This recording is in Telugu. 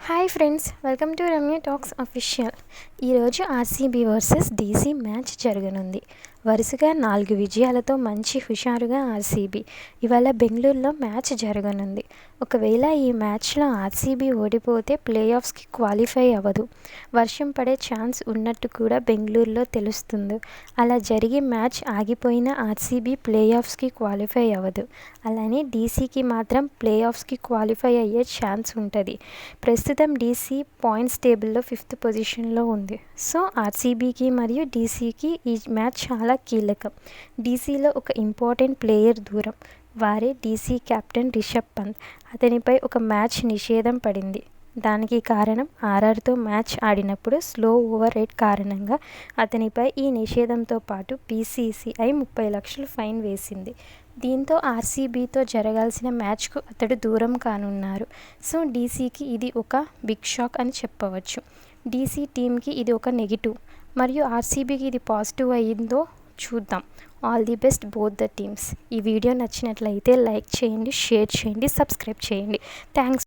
Hi friends, welcome to Ramya talks official. ఈరోజు ఆర్సీబీ వర్సెస్ డీసీ మ్యాచ్ జరగనుంది. వరుసగా 4 విజయాలతో మంచి హుషారుగా ఆర్సీబీ ఇవాళ బెంగళూరులో మ్యాచ్ జరగనుంది. ఒకవేళ ఈ మ్యాచ్లో ఆర్సీబీ ఓడిపోతే ప్లే ఆఫ్స్కి క్వాలిఫై అవ్వదు. వర్షం పడే ఛాన్స్ ఉన్నట్టు కూడా బెంగళూరులో తెలుస్తుంది. అలా జరిగి మ్యాచ్ ఆగిపోయిన ఆర్సీబీ ప్లే ఆఫ్స్కి క్వాలిఫై అవ్వదు. అలానే డీసీకి మాత్రం ప్లే ఆఫ్స్కి క్వాలిఫై అయ్యే ఛాన్స్ ఉంటుంది. ప్రస్తుతం డీసీ పాయింట్స్ టేబుల్లో 5th పొజిషన్లో ఉంది. సో ఆర్సీబీకి మరియు డీసీకి ఈ మ్యాచ్ చాలా కీలకం. డీసీలో ఒక ఇంపార్టెంట్ ప్లేయర్ దూరం. వారే డీసీ కెప్టెన్ రిషబ్ పంత్. అతనిపై ఒక మ్యాచ్ నిషేధం పడింది. దానికి కారణం ఆర్ఆర్తో మ్యాచ్ ఆడినప్పుడు స్లో ఓవర్ రేట్ కారణంగా అతనిపై ఈ నిషేధంతో పాటు బీసీసీఐ 30 లక్షలు ఫైన్ వేసింది. దీంతో ఆర్సీబీతో జరగాల్సిన మ్యాచ్కు అతడు దూరం కానున్నారు. సో డీసీకి ఇది ఒక బిగ్ షాక్ అని చెప్పవచ్చు. డీసీ టీంకి ఇది ఒక నెగిటివ్, మరియు ఆర్సీబీకి ఇది పాజిటివ్ అయ్యిందో చూద్దాం. All the best both the teams. ఈ వీడియో నచ్చినట్లయితే లైక్ చేయండి, షేర్ చేయండి, సబ్స్క్రైబ్ చేయండి. థ్యాంక్స్.